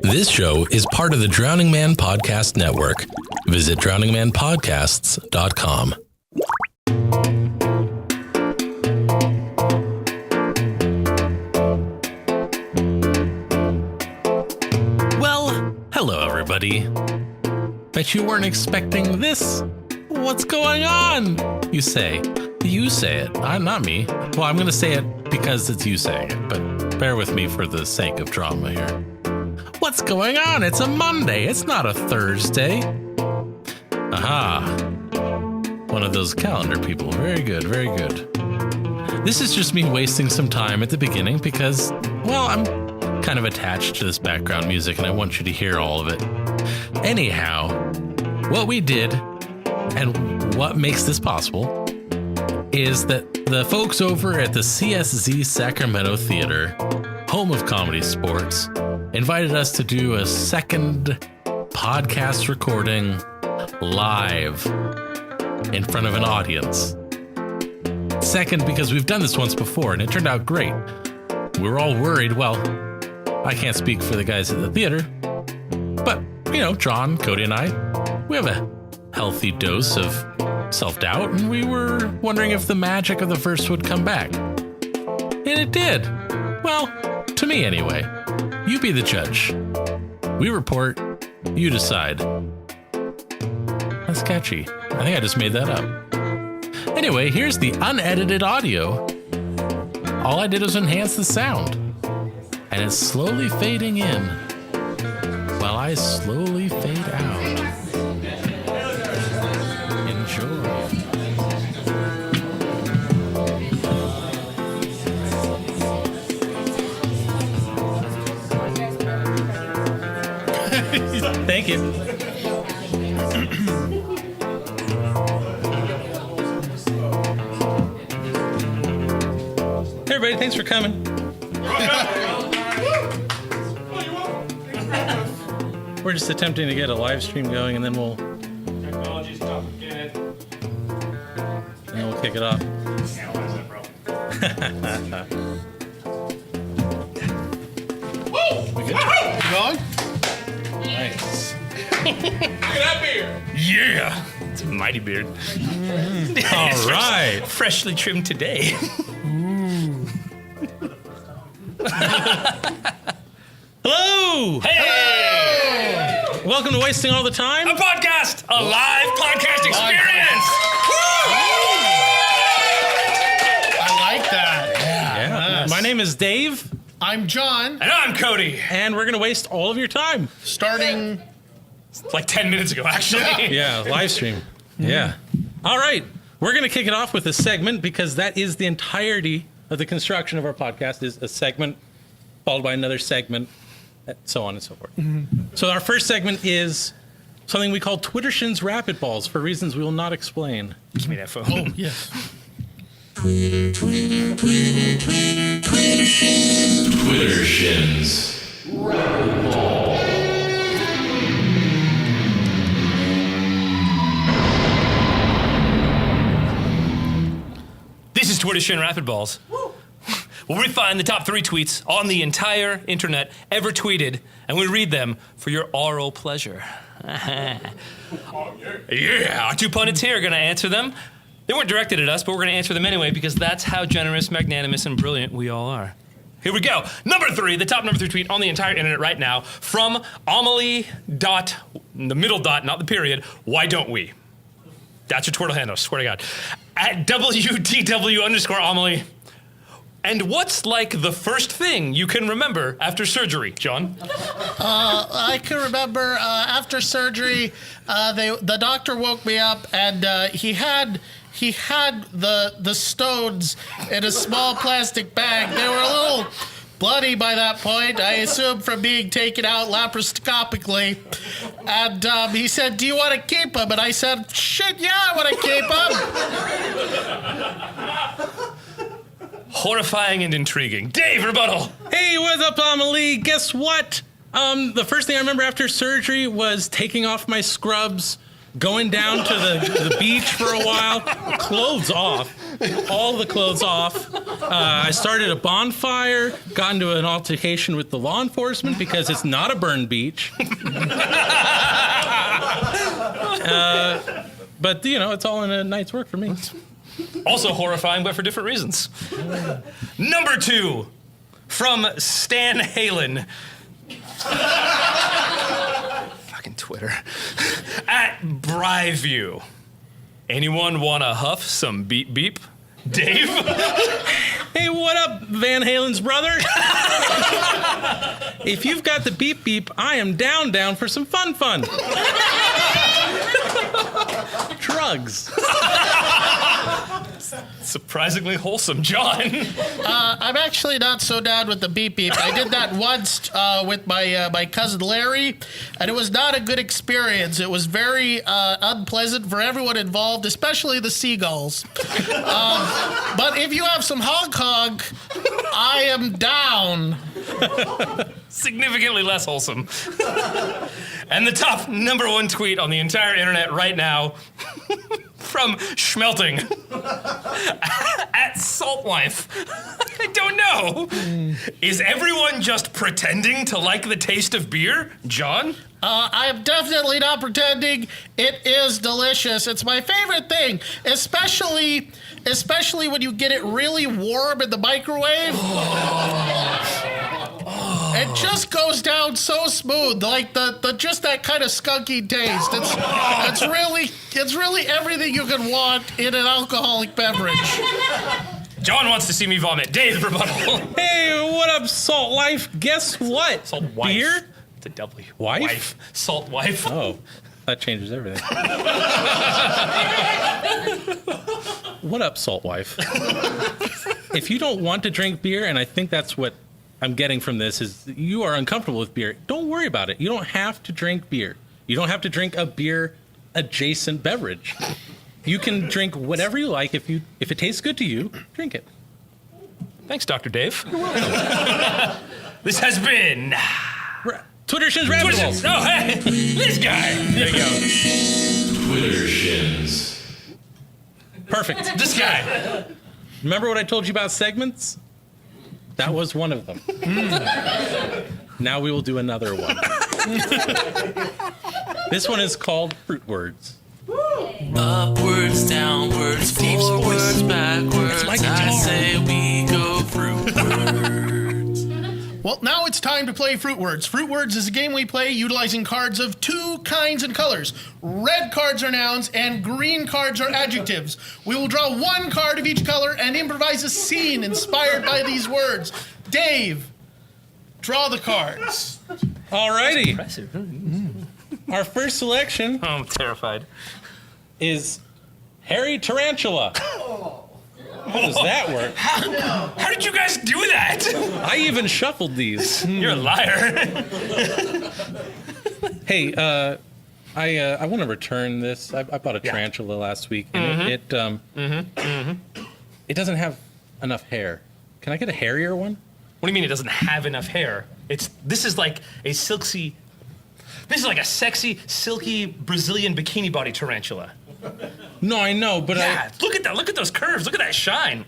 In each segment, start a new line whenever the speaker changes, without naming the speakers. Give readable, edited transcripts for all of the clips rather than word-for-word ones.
This show is part of the Drowning Man Podcast Network. Visit drowningmanpodcasts.com. Well, hello everybody. Bet you weren't expecting this. What's going on? You say. You say it. Not me. Well, I'm going to say it because it's you saying it, but bear with me for the sake of drama here. What's going on? It's a Monday. It's not a Thursday. Aha. One of those calendar people. Very good, very good. This is just me wasting some time at the beginning because, well, I'm kind of attached to this background music and I want you to hear all of it. Anyhow, what we did and what makes this possible is that the folks over at the CSz Sacramento Theater, home of comedy sports, invited us to do a second podcast recording live in front of an audience. Second, because we've done this once before and it turned out great. We were all worried. Well, I can't speak for the guys at the theater, but, you know, John, Cody, and I, we have a healthy dose of self-doubt, and we were wondering if the magic of the verse would come back. And it did. Well, to me anyway. You be the judge. We report, you decide. That's catchy. I think I just made that up. Anyway, here's the unedited audio. All I did was enhance the sound. And it's slowly fading in while I slowly fade out. Enjoy. Thank you. Hey everybody, thanks for coming. We're just attempting to get a live stream going and then we'll...
Technology's tough, get it.
And then we'll kick it off.
Analyze it, bro.
We good?
Going?
Nice.
Look at that beard.
Yeah! It's a mighty beard.
All right.
Freshly trimmed today.
Hello!
Hey!
Welcome to Wasting All the Time.
A podcast! A live podcast experience!
I like that.
Yeah. My name is Dave,
I'm John.
And I'm Cody.
and we're going to waste all of your time.
Starting.
Like 10 minutes ago, actually.
Yeah, live stream. Yeah. All right. We're going to kick it off with a segment because that is the entirety of the construction of our podcast, is a segment followed by another segment, so on and so forth. So our first segment is something we call Twittershins Rapid Balls for reasons we will not explain.
Give me that phone.
Oh, yes.
Twittershins.
This is Twitter Shin Rapid Balls. Where we find the top 3 tweets on the entire internet ever tweeted, and we read them for your oral pleasure. Yeah, our 2 pundits here are going to answer them. They weren't directed at us, but we're going to answer them anyway because that's how generous, magnanimous, and brilliant we all are. Here we go. Number 3, the top number 3 tweet on the entire internet right now from Amelie dot, the middle dot, not the period, why don't we? That's your Twitter handle, I swear to God. At WTW underscore Amelie. And what's like the first thing you can remember after surgery, John?
I can remember after surgery, the doctor woke me up and he had the stones in a small plastic bag. They were a little bloody by that point, I assume from being taken out laparoscopically. And he said, "Do you want to keep them?" And I said, "Shit, yeah, I want to keep them."
Horrifying and intriguing. Dave, rebuttal.
Hey, what's up, Amelie? Guess what? The first thing I remember after surgery was taking off my scrubs, going down to the beach for a while, clothes off, all the clothes off. I started a bonfire, got into an altercation with the law enforcement because it's not a burned beach. But, it's all in a night's work for me.
Also horrifying, but for different reasons. Number 2, from Stan Halen. Fucking Twitter. At Bryview. Anyone wanna huff some beep beep? Dave?
Hey, what up, Van Halen's brother? If you've got the beep beep, I am down for some fun. Drugs.
Surprisingly wholesome, John.
I'm actually not so down with the beep beep. I did that once with my cousin Larry, and it was not a good experience. It was very unpleasant for everyone involved, especially the seagulls. But if you have some honk honk, I am down.
Significantly less wholesome. And the top number 1 tweet on the entire internet right now from Schmelting at Saltwife. I don't know. Is everyone just pretending to like the taste of beer, John?
I am definitely not pretending. It is delicious. It's my favorite thing, especially when you get it really warm in the microwave. It just goes down so smooth, like the just that kind of skunky taste. It's really everything you can want in an alcoholic beverage.
John wants to see me vomit. Dave, rebuttal.
Hey, what up, Salt Life? Guess what?
Salt wife.
Beer?
It's a W.
Wife?
Salt wife.
Oh, that changes everything. What up, Salt Wife? If you don't want to drink beer, and I think that's what I'm getting from this, is you are uncomfortable with beer, don't worry about it. You don't have to drink beer. You don't have to drink a beer-adjacent beverage. You can drink whatever you like. If it tastes good to you, drink it.
Thanks, Dr. Dave. This has been...
Twitter Shins Rabbit Balls.
Oh, hey, this guy. There you go.
Twitter Shins. Perfect.
This guy.
Remember what I told you about segments? That was one of them. Now we will do another one. This one is called Fruit Words.
Upwards, downwards, forwards, backwards. I say we go fruit words.
Well, now it's time to play Fruit Words. Fruit Words is a game we play utilizing cards of 2 kinds and colors. Red cards are nouns and green cards are adjectives. We will draw 1 card of each color and improvise a scene inspired by these words. Dave, draw the cards.
Alrighty.
Impressive.
Our first selection
Oh, I'm terrified.
is Hairy Tarantula. How does that work?
How did you guys do that?
I even shuffled these.
You're a liar.
Hey, I want to return this. I bought a tarantula last week, and it doesn't have enough hair. Can I get a hairier one?
What do you mean it doesn't have enough hair? This is like a sexy, silky Brazilian bikini body tarantula.
No, I know, but
Yeah, look at that. Look at those curves. Look at that shine.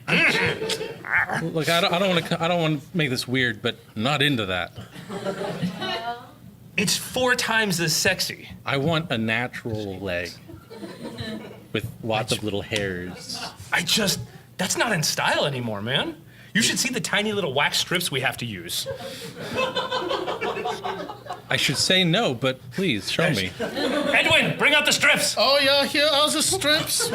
Look, I don't want to make this weird, but I'm not into that.
It's 4 times as sexy.
I want a natural leg with lots of little hairs.
That's not in style anymore, man. You should see the tiny little wax strips we have to use.
I should say no, but please show me.
Edwin, bring out the strips.
Oh yeah, here are the strips.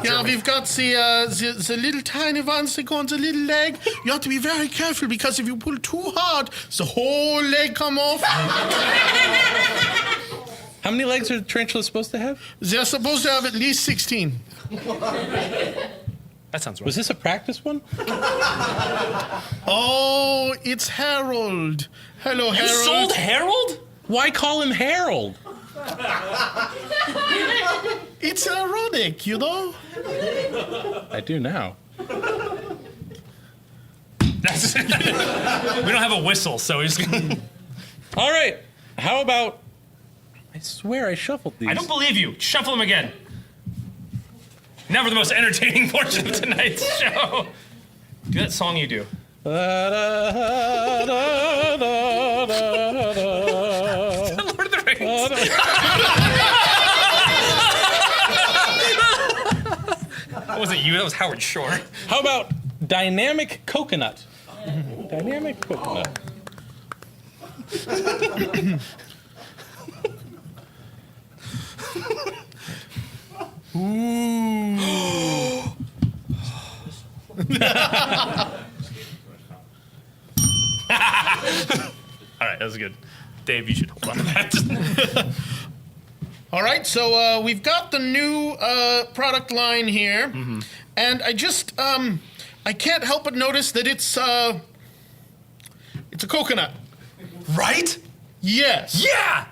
Yeah, we've got the little tiny ones that go on the little leg. You have to be very careful because if you pull too hard, the whole leg come off.
How many legs are tarantulas supposed to have?
They're supposed to have at least 16.
That sounds right.
Was this a practice one?
Oh, it's Harold. Hello,
You
Harold.
sold Harold?
Why call him Harold?
It's ironic, you know?
I do now.
We don't have a whistle, so he's gonna...
All right. How about I swear I shuffled these.
I don't believe you. Shuffle them again. Now for the most entertaining portion of tonight's show. Do that song you do. Lord of the Rings. That wasn't you, that was Howard Shore.
How about dynamic coconut? Dynamic coconut.
All right, that was good. Dave, you should hold on to that.
All right, so we've got the new product line here, and I just I can't help but notice that it's a coconut.
Right?
Yes.
Yeah!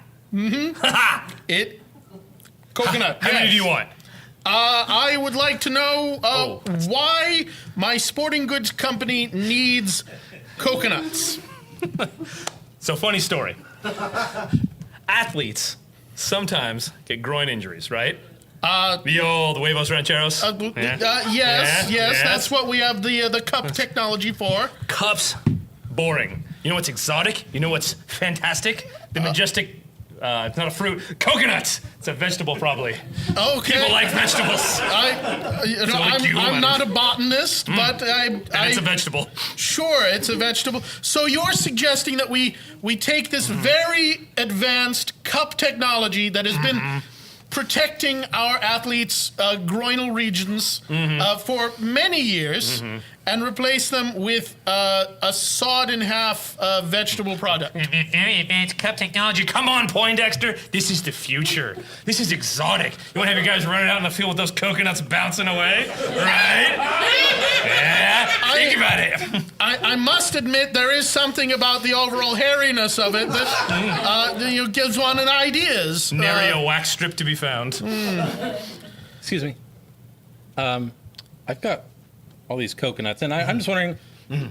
It coconut.
How many
yes.
do you want?
I would like to know why my sporting goods company needs coconuts.
So, funny story. Athletes sometimes get groin injuries, right? The old huevos rancheros.
Yes, that's what we have the cup technology for.
Cups, boring. You know what's exotic? You know what's fantastic? The majestic, it's not a fruit, coconuts. It's a vegetable, probably.
Okay.
People like vegetables.
I'm not a botanist, but
It's a vegetable.
Sure, it's a vegetable. So you're suggesting that we take this very advanced cup technology that has been protecting our athletes' groinal regions for many years and replace them with a sawed-in-half vegetable product.
Very advanced cup technology. Come on, Poindexter. This is the future. This is exotic. You want to have your guys running out in the field with those coconuts bouncing away? Right? Yeah. Think about it.
I must admit there is something about the overall hairiness of it that gives one an ideas.
Nary a wax strip to be found.
Excuse me. I've got all these coconuts, and I'm just wondering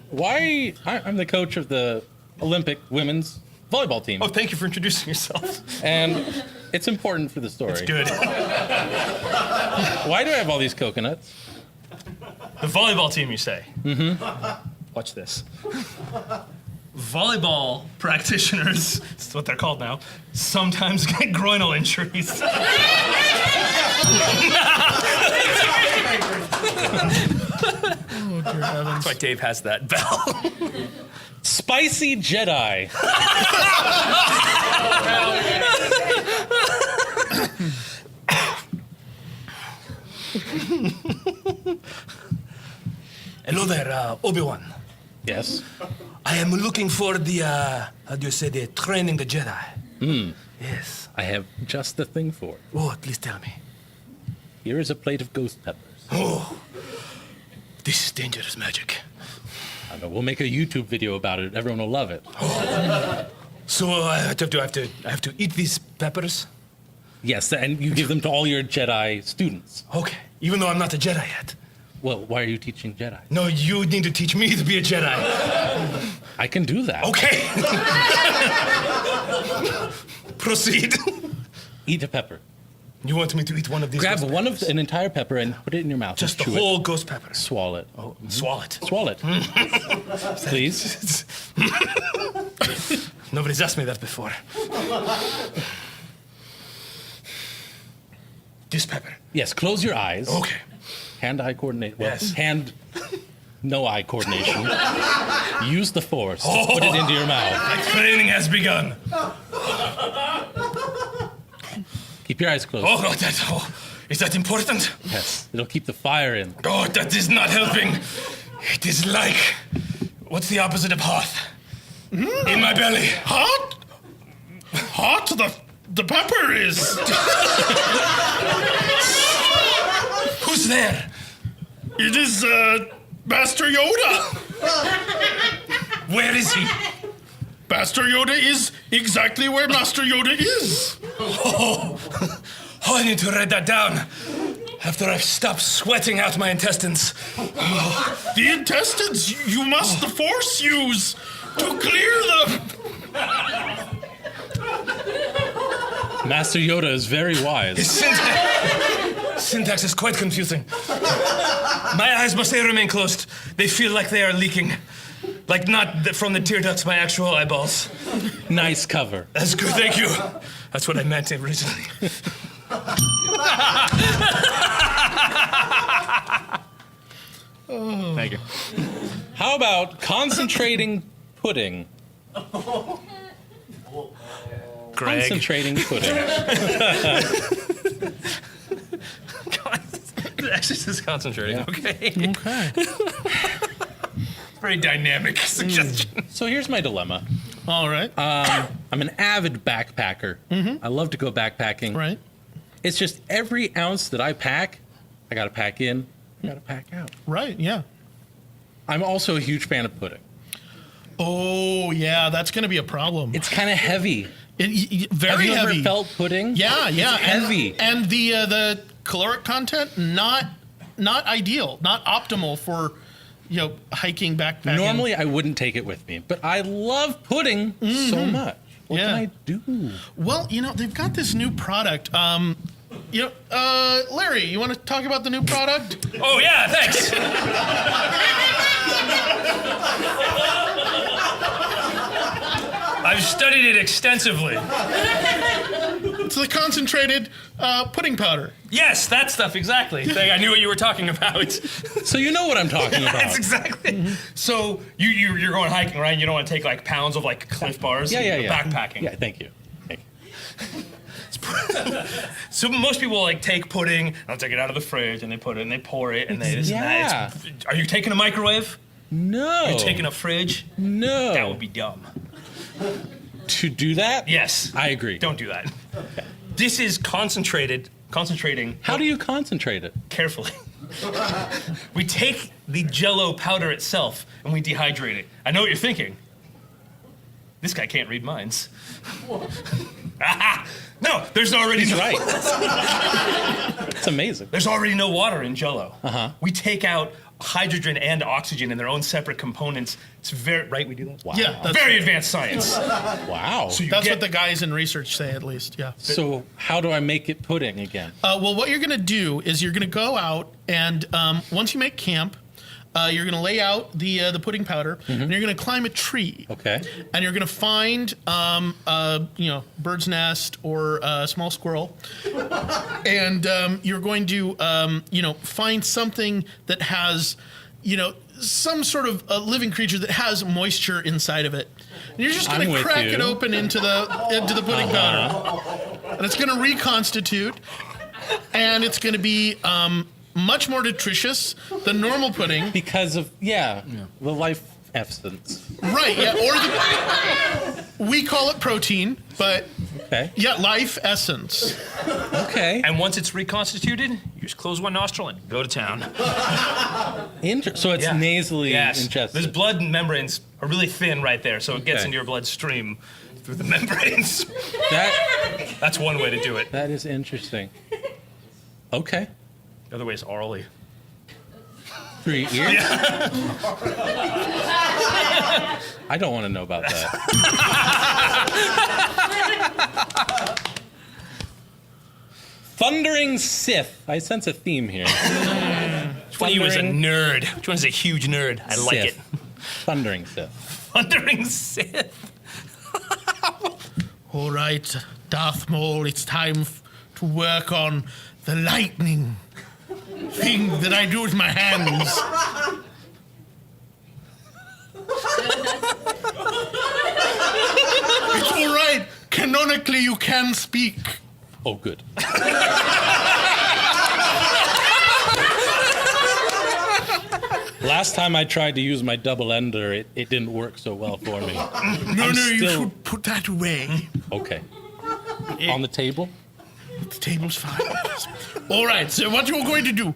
why I'm the coach of the Olympic women's volleyball team.
Oh, thank you for introducing yourself.
And it's important for the story.
It's good.
Why do I have all these coconuts?
The volleyball team, you say? Watch this. Volleyball practitioners, that's what they're called now, sometimes get groinal injuries. That's why Dave has that bell.
Spicy Jedi.
Hello there, Obi-Wan.
Yes.
I am looking for the, how do you say, the training the Jedi. Yes.
I have just the thing for it.
Oh, please tell me.
Here is a plate of ghost peppers.
Oh, this is dangerous magic.
I know, we'll make a YouTube video about it. Everyone will love it.
So I have to eat these peppers?
Yes, and you give them to all your Jedi students.
Okay, even though I'm not a Jedi yet.
Well, why are you teaching Jedi?
No, you need to teach me to be a Jedi.
I can do that.
Okay. Proceed.
Eat a pepper.
You want me to eat one of these?
Grab
ghost
an entire pepper and put it in your mouth.
Just the
and chew
whole
it.
ghost pepper.
Swallow it.
Oh, swallow it.
Swallow it. Please.
Nobody's asked me that before. This pepper.
Yes, close your eyes.
Okay.
Hand-eye coordinate. Well,
Yes.
no-eye coordination. Use the force to put it into your mouth.
My training has begun.
Keep your eyes closed.
Is that important?
Yes, it'll keep the fire in.
Oh, that is not helping. It is like, what's the opposite of hot? In my belly.
Hot? The pepper is.
Who's there?
It is Master Yoda.
Where is he?
Master Yoda is exactly where Master Yoda is.
Oh, I need to write that down. After I've stopped sweating out my intestines.
The intestines you must the Force use to clear them.
Master Yoda is very wise.
Syntax is quite confusing. My eyes must remain closed. They feel like they are leaking. Like not from the tear ducts, my actual eyeballs.
Nice cover.
That's good, thank you. That's what I meant originally. Thank you.
How about concentrating pudding?
Greg.
Concentrating pudding.
Actually, this is concentrating. Okay.
Okay.
Very dynamic suggestion.
So here's my dilemma.
All right.
I'm an avid backpacker. I love to go backpacking.
Right.
It's just every ounce that I pack, I got to pack in, I got to pack out.
Right. Yeah.
I'm also a huge fan of pudding.
Oh, yeah. That's going to be a problem.
It's kind of heavy.
Very
Have you
heavy.
ever felt pudding?
Yeah. Yeah.
It's heavy.
And the caloric content not ideal, not optimal for hiking, backpacking.
Normally, I wouldn't take it with me, but I love pudding so much. What can I do?
Well, they've got this new product. Larry, you want to talk about the new product?
Oh, yeah, thanks. I've studied it extensively.
It's the concentrated pudding powder.
Yes, that stuff, exactly. I knew what you were talking about.
So you know what I'm talking about.
That's exactly. So you're going hiking, right? And you don't want to take like pounds of like Cliff Bars.
Yeah.
Backpacking.
Yeah, thank you.
So most people like take pudding, they'll take it out of the fridge and they put it and they pour it and they this and that. Are you taking a microwave?
No.
Are you taking a fridge?
No.
That would be dumb.
To do that?
Yes.
I agree.
Don't do that. This is concentrating.
How do you concentrate it?
Carefully. We take the Jell-O powder itself and we dehydrate it. I know what you're thinking. This guy can't read minds. No, there's already no.
Right. It's amazing.
There's already no water in Jell-O.
Uh-huh.
We take out hydrogen and oxygen in their own separate components. It's very right. We do that.
Wow.
Yeah, that's,
Very advanced science.
Wow.
So
that's what the guys in research say, at least. Yeah.
So how do I make it pudding again?
Well, what you're going to do is you're going to go out and once you make camp, you're going to lay out the pudding powder, and you're going to climb a tree.
Okay.
And you're going to find bird's nest or a small squirrel, and you're going to find something that has some sort of a living creature that has moisture inside of it. And you're just going to crack it open into the pudding powder, and it's going to reconstitute, and it's going to be much more nutritious than normal pudding
Because of the life essence.
Right, yeah, we call it protein, but life essence.
Okay.
And once it's reconstituted, you just close one nostril and go to town.
So it's nasally ingested.
Those blood membranes are really thin right there, so it gets into your bloodstream through the membranes. That's one way to do it.
That is interesting. Okay.
The other way is orally.
Through your ears? Yeah. I don't want to know about that. Thundering Sith. I sense a theme here.
Which one of you is a nerd? Which one is a huge nerd? I like it.
Thundering Sith.
Thundering Sith.
All right, Darth Maul, it's time to work on the lightning thing that I do with my hands. It's all right. Canonically, you can speak.
Oh, good. Last time I tried to use my double ender, it didn't work so well for me.
No, you should put that away.
Okay. On the table?
The table's fine. All right, so what you're going to do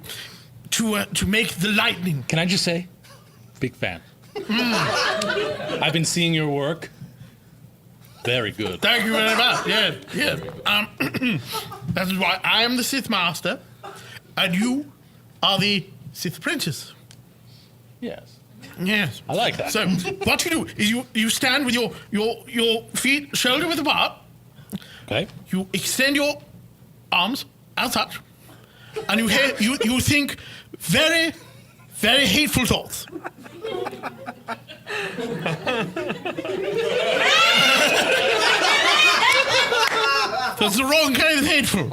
to make the lightning.
Can I just say, big fan. I've been seeing your work. Very good.
Thank you very much. Yeah. That is why I am the Sith Master, and you are the Sith Apprentice.
Yes.
Yes.
I like that.
So what you do is you stand with your feet shoulder width apart,
Okay.
You extend your arms outside, and you think very, very hateful thoughts. That's the wrong kind of hateful.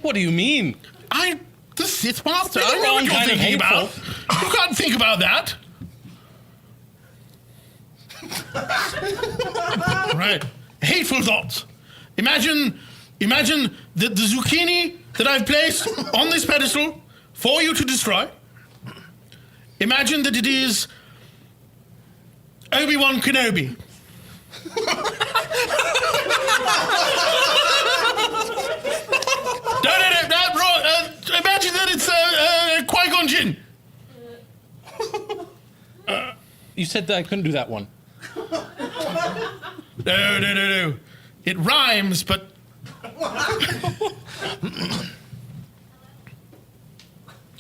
What do you mean?
It's monster.
It's
I
the
know what
wrong
you're
kind of
thinking about.
hateful.
You can't think about that. Right. Hateful thoughts. Imagine the zucchini that I've placed on this pedestal for you to destroy. Imagine that it is Obi-Wan Kenobi. Imagine that it's Qui-Gon Jinn.
You said that I couldn't do that one.
No. It rhymes, but...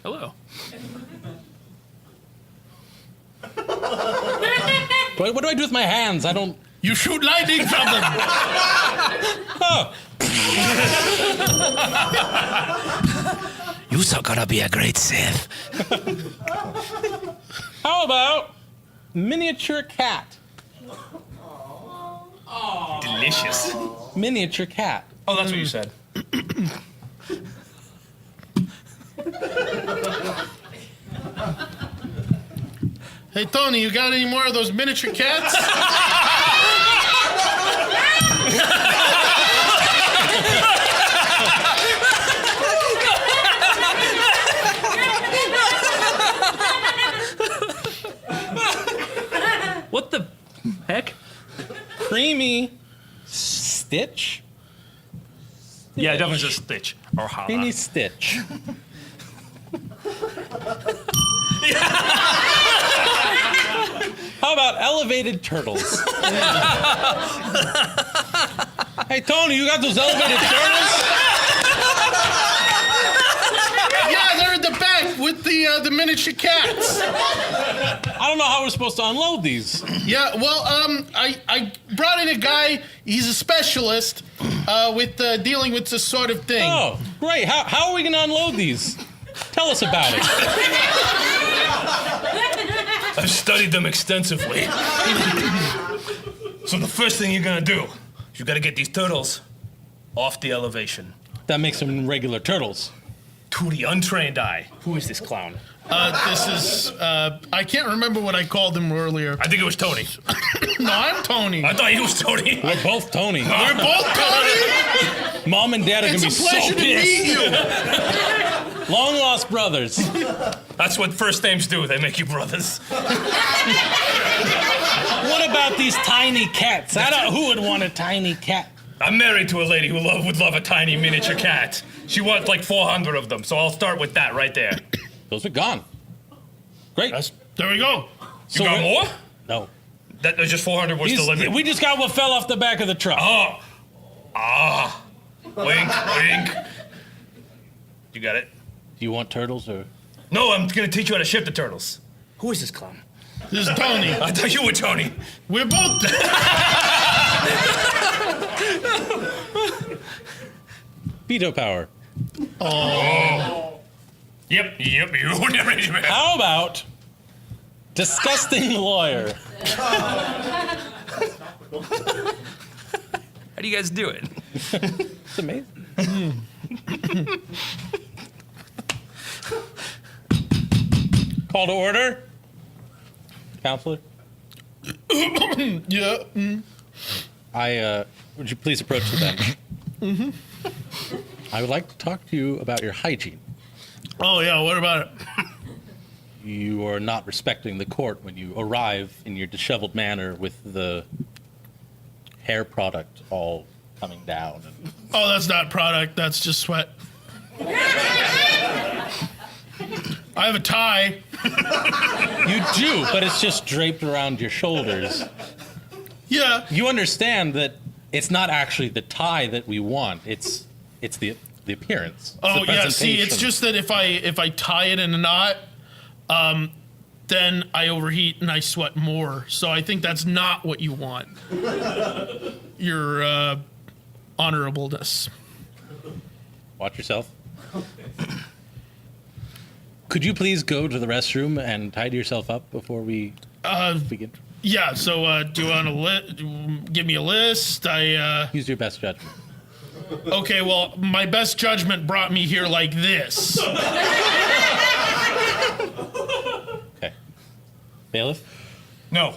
Hello.
What do I do with my hands? I don't...
You shoot lightning from them.
Oh.
You're so gonna be a great Sith.
How about miniature cat?
Delicious.
Miniature cat.
Oh, that's what you said.
Hey, Tony, you got any more of those miniature cats?
What the heck?
Creamy Stitch?
Yeah, it definitely says Stitch. Or
Creamy Stitch. How about elevated turtles? Hey, Tony, you got those elevated turtles?
Yeah, they're in the back with the miniature cats.
I don't know how we're supposed to unload these.
Yeah, well, I brought in a guy. He's a specialist with dealing with this sort of thing.
Oh, great. How are we going to unload these? Tell us about it.
I've studied them extensively. So the first thing you're gonna do is you gotta get these turtles off the elevation.
That makes them regular turtles.
To the untrained eye, who is this clown?
This is, I can't remember what I called him earlier.
I think it was Tony.
No, I'm Tony.
I thought he was Tony.
We're both Tony.
We're both Tony.
Mom and Dad are going to be
It's a
so
pleasure to meet
pissed.
you.
Long lost brothers.
That's what first names do. They make you brothers.
What about these tiny cats? Who would want a tiny cat?
I'm married to a lady who would love a tiny miniature cat. She wants like 400 of them, so I'll start with that right there.
Those are gone. Great.
There we go.
You got more?
No.
There's just 400 was delivered.
We just got what fell off the back of the truck.
Oh. Ah. Wink, wink. You got it?
Do you want turtles or?
No, I'm gonna teach you how to ship the turtles. Who is this clown?
This is Tony.
I thought you were Tony.
We're both.
Veto power.
Oh. Yep, you were never ready.
How about disgusting lawyer?
How do you guys do it?
It's amazing. Call to order. Counselor?
Yeah.
Would you please approach the bench? Mm-hmm. I would like to talk to you about your hygiene.
Oh, yeah, what about it?
You are not respecting the court when you arrive in your disheveled manner with the hair product all coming down.
Oh, that's not product, that's just sweat. I have a tie.
You do, but it's just draped around your shoulders.
Yeah.
You understand that it's not actually the tie that we want. It's the appearance. It's
Oh,
the
yeah, see,
presentation.
it's just that if I tie it in a knot, then I overheat and I sweat more. So I think that's not what you want. your honorableness.
Watch yourself. Could you please go to the restroom and tidy yourself up before we begin?
Yeah, so do you want to give me a list?
Use your best judgment.
Okay, well, my best judgment brought me here like this.
Okay. Bailiff?
No.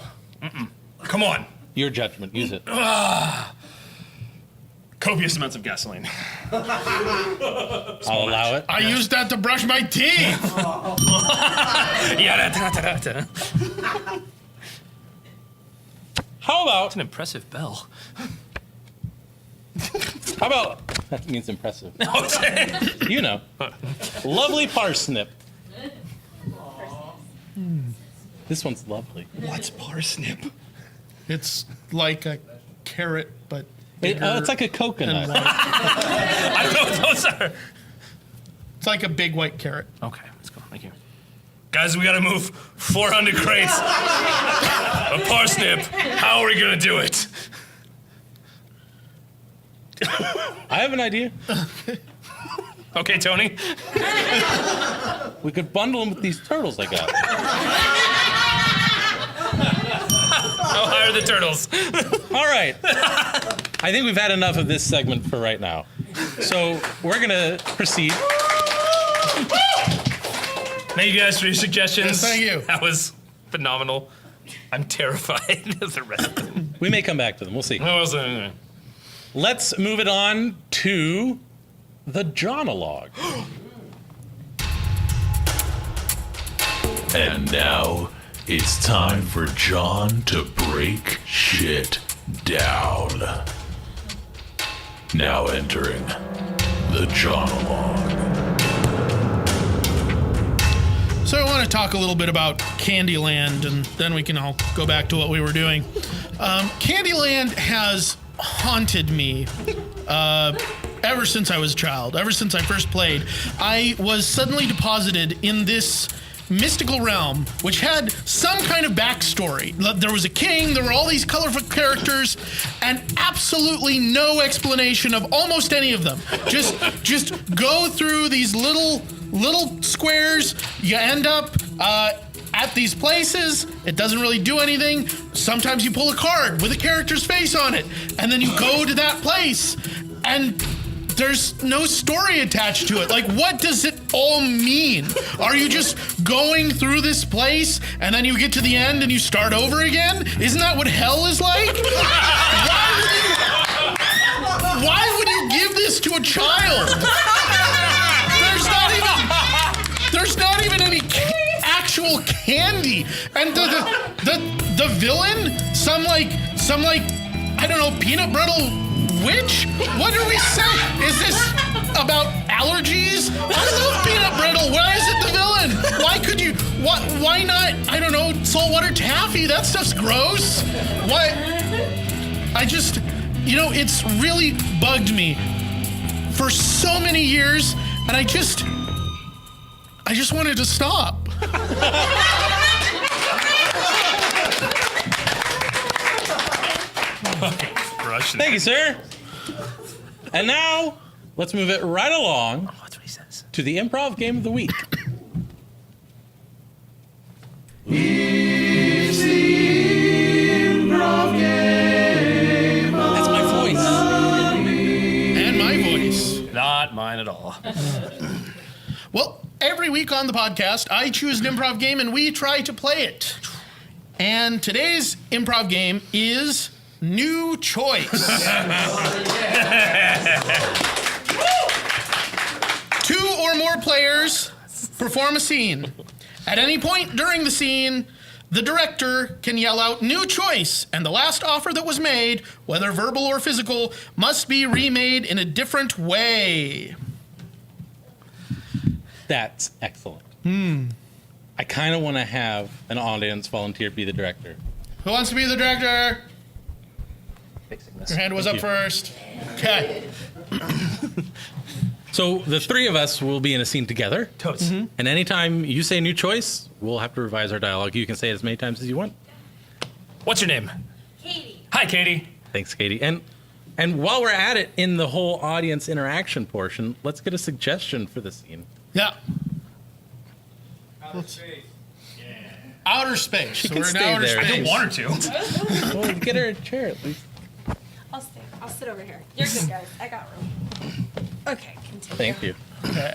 Come on.
Your judgment. Use it.
Copious amounts of gasoline.
I'll allow it.
I used that to brush my teeth.
How about...
That's an impressive bell.
How about... That means impressive.
No,
You know. Lovely parsnip. This one's lovely.
what's parsnip?
It's like a carrot, but
It's like a coconut.
I don't know what those are.
it's like a big white carrot.
Okay, let's go. Thank you. Guys, we gotta move 400 crates of parsnip. How are we gonna do it?
I have an idea.
Okay, Tony.
We could bundle them with these turtles I got.
How high are the turtles?
All right. I think we've had enough of this segment for right now. So we're going to proceed.
Thank you guys for your suggestions.
Yes, thank you.
That was phenomenal. I'm terrified of the rest of them.
We may come back to them. We'll see. Let's move it on to the Johno Log.
And now it's time for John to break shit down. Now entering the Johno Log.
So I want to talk a little bit about Candyland, and then we can all go back to what we were doing. Candyland has haunted me ever since I was a child, ever since I first played. I was suddenly deposited in this mystical realm, which had some kind of backstory. There was a king, there were all these colorful characters, and absolutely no explanation of almost any of them. Just go through these little squares, you end up at these places. It doesn't really do anything. Sometimes you pull a card with a character's face on it, and then you go to that place, and there's no story attached to it. Like, what does it all mean? Are you just going through this place, and then you get to the end and you start over again? Isn't that what hell is like? Why would you give this to a child? There's not even any actual candy, and the villain, some like I don't know, peanut brittle witch? What are we saying? Is this about allergies? I love peanut brittle. Why is it the villain? Why not, I don't know, saltwater taffy? That stuff's gross. Why? It's really bugged me for so many years, and I just wanted to stop.
Thank you, sir. And now, let's move it right along
That's what he says.
to the Improv Game of the Week. That's my voice.
And my voice.
Not mine at all.
Well, every week on the podcast, I choose an improv game and we try to play it. And today's improv game is New Choice. 2 or more players perform a scene. At any point during the scene, the director can yell out "New choice," and the last offer that was made, whether verbal or physical, must be remade in a different way.
That's excellent. I kind of want to have an audience volunteer be the director.
Who wants to be the director?
Fixing this.
Your hand was up first. Okay.
So the 3 of us will be in a scene together.
Totes.
And anytime you say "new choice," we'll have to revise our dialogue. You can say it as many times as you want.
What's your name?
Katie.
Hi, Katie.
Thanks, Katie. And while we're at it, in the whole audience interaction portion, let's get a suggestion for the scene.
Yeah.
Outer space.
Outer space.
She
So
can
we're in
stay
outer
there.
space.
I don't
Want her to.
Well, get her a chair at least.
I'll stay. I'll sit over here. You're good, guys. I got room. Okay, continue.
Thank you.
Okay.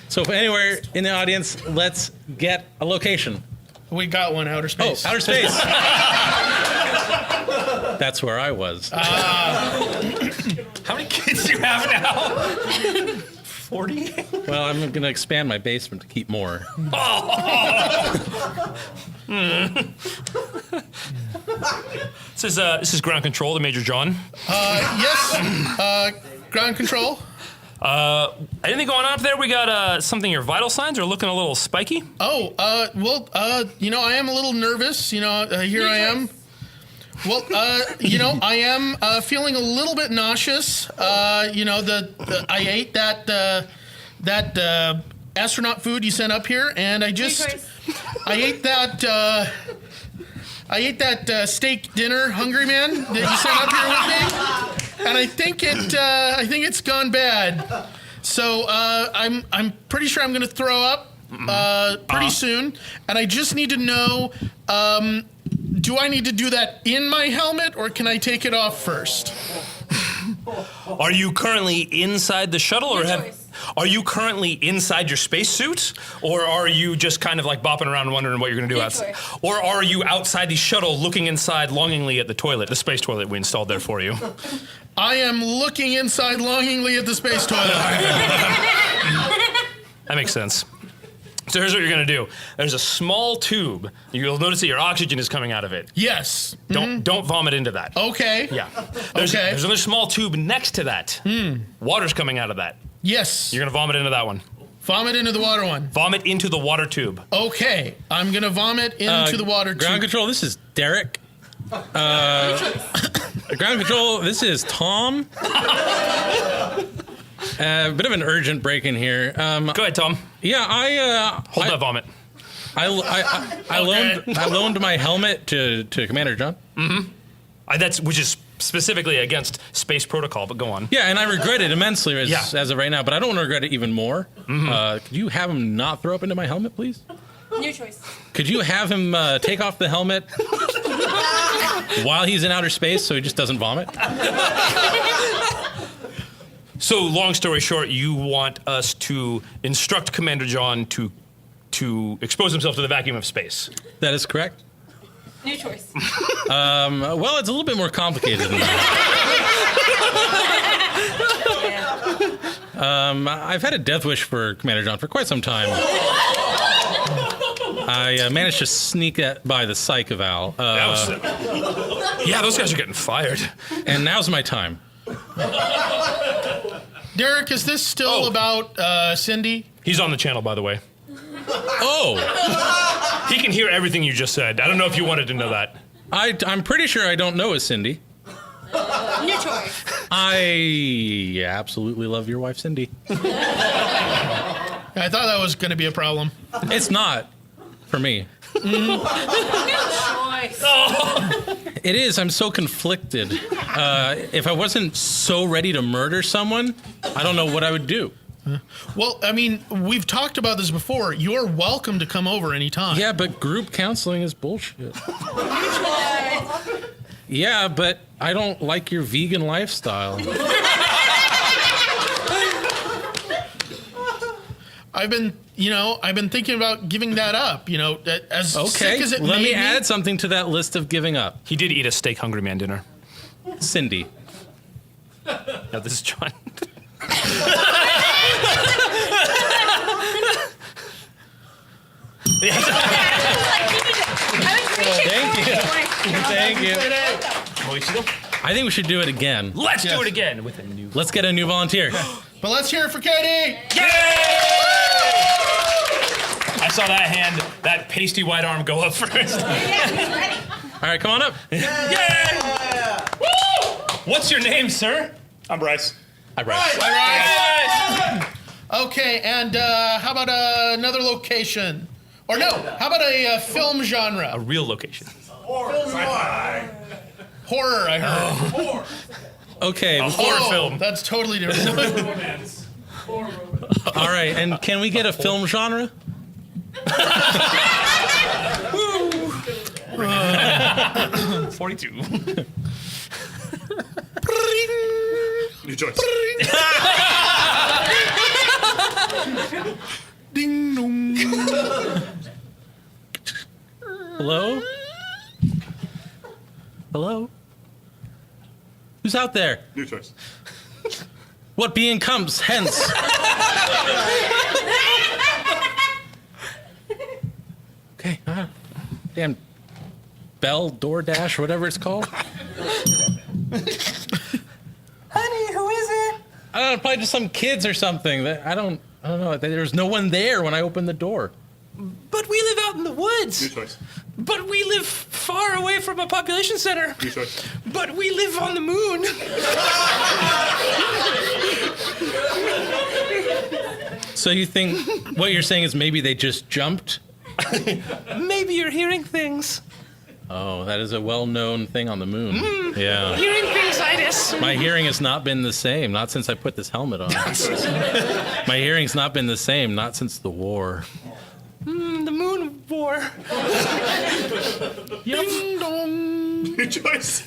So if anywhere in the audience, let's get a location.
We got one, outer
Oh,
space.
outer space. That's where I was.
How many kids do you have now? 40?
Well, I'm going to expand my basement to keep more.
This is ground control to Major John.
Yes. Ground control.
Anything going on up there? We got something. Your vital signs are looking a little spiky.
Oh, well, I am a little nervous. Here I am. Well, I am feeling a little bit nauseous. I ate that astronaut food you sent up here, and I ate that steak dinner, Hungry Man, that you sent up here with me, and I think it's gone bad. So I'm pretty sure I'm going to throw up pretty soon, and I just need to know. Do I need to do that in my helmet, or can I take it off first?
Are you currently inside the shuttle, or are you currently inside your spacesuit, or are you just kind of like bopping around wondering what you're going to do outside? Or are you outside the shuttle looking inside longingly at the toilet, the space toilet we installed there for you?
I am looking inside longingly at the space toilet.
That makes sense. So here's what you're going to do. There's a small tube. You'll notice that your oxygen is coming out of it.
Yes.
Don't vomit into that.
Okay.
Yeah. There's another small tube next to that. Water's coming out of that.
Yes.
You're going to vomit into that one.
Vomit into the water one.
Vomit into the water tube.
Okay. I'm going to vomit into the water
Ground
tube.
control, this is Derek. Ground control, this is Tom. Bit of an urgent break in here.
Go ahead, Tom.
Yeah,
Hold that vomit.
I loaned my helmet to Commander John.
Which is specifically against space protocol, but go on.
Yeah, and I regret it immensely as
Yeah.
of right now, but I don't want to regret it even more. Could you have him not throw up into my helmet, please?
New choice.
Could you have him take off the helmet while he's in outer space so he just doesn't vomit?
So, long story short, you want us to instruct Commander John to expose himself to the vacuum of space.
That is correct.
New choice.
Well, it's a little bit more complicated than that. I've had a death wish for Commander John for quite some time. I managed to sneak by the psych eval.
Yeah, those guys are getting fired.
And now's my time.
Derek, is this still about Cindy?
He's on the channel, by the way.
Oh,
He can hear everything you just said. I don't know if you wanted to know that.
I'm pretty sure I don't know a Cindy.
New choice.
I absolutely love your wife, Cindy.
I thought that was going to be a problem.
It's not for me.
New choice.
It is. I'm so conflicted. If I wasn't so ready to murder someone, I don't know what I would do.
Well, I mean, we've talked about this before. You're welcome to come over anytime.
Yeah, but group counseling is bullshit. Yeah, but I don't like your vegan lifestyle.
I've been thinking about giving that up. As sick as it
Let
made
me add something to that list of giving up.
He did eat a steak Hungry Man dinner.
Cindy.
No, this is John.
Thank you. Thank you.
Mauricio?
I think we should do it again.
Let's do it again with a new.
Let's get a new volunteer.
But let's hear it for Katie.
Yay! I saw that hand, that pasty white arm go up first.
All right, come on up.
Yay! Woo! What's your name, sir?
I'm Bryce.
All right.
Bryce!
Okay, and how about another location? Or no, how about a film genre?
A real location.
Horror, I heard.
Okay.
Horror film.
That's totally different.
Romance.
All right. And can we get a film genre?
42.
New choice.
Ding dong.
Hello? Hello? Who's out there?
New choice.
What being comes hence? Okay. Damn. Bell, DoorDash, whatever it's called.
Honey, who is it?
I don't know, probably just some kids or something. I don't know. There's no one there when I opened the door.
But we live out in the woods.
New choice.
But we live far away from a population center.
New choice.
But we live on the moon.
So you think what you're saying is maybe they just jumped?
Maybe you're hearing things.
Oh, that is a well-known thing on the moon. Yeah.
Hearing thingsitis.
My hearing has not been the same, not since I put this helmet on. My hearing's not been the same, not since the war.
The moon war.
Ding dong.
New choice.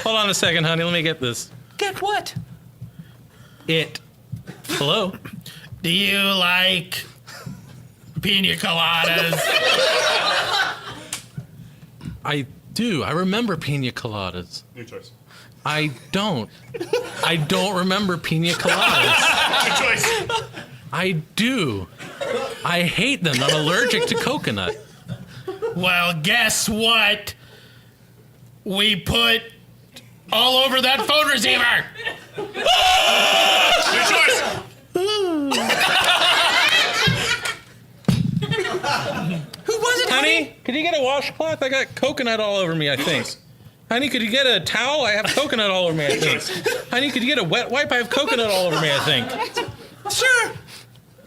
Hold on a second, honey. Let me get this.
Get what?
It. Hello?
Do you like pina coladas?
I do. I remember pina coladas.
New choice.
I don't. I don't remember pina coladas.
New choice.
I do. I hate them. I'm allergic to coconut.
Well, guess what? We put all over that phone receiver.
New choice.
Who was it,
Honey, could you get a washcloth? I got coconut all over me, I think. Honey, could you get a towel? I have coconut all over me, I think. Honey, could you get a wet wipe? I have coconut all over me, I think.
Sure.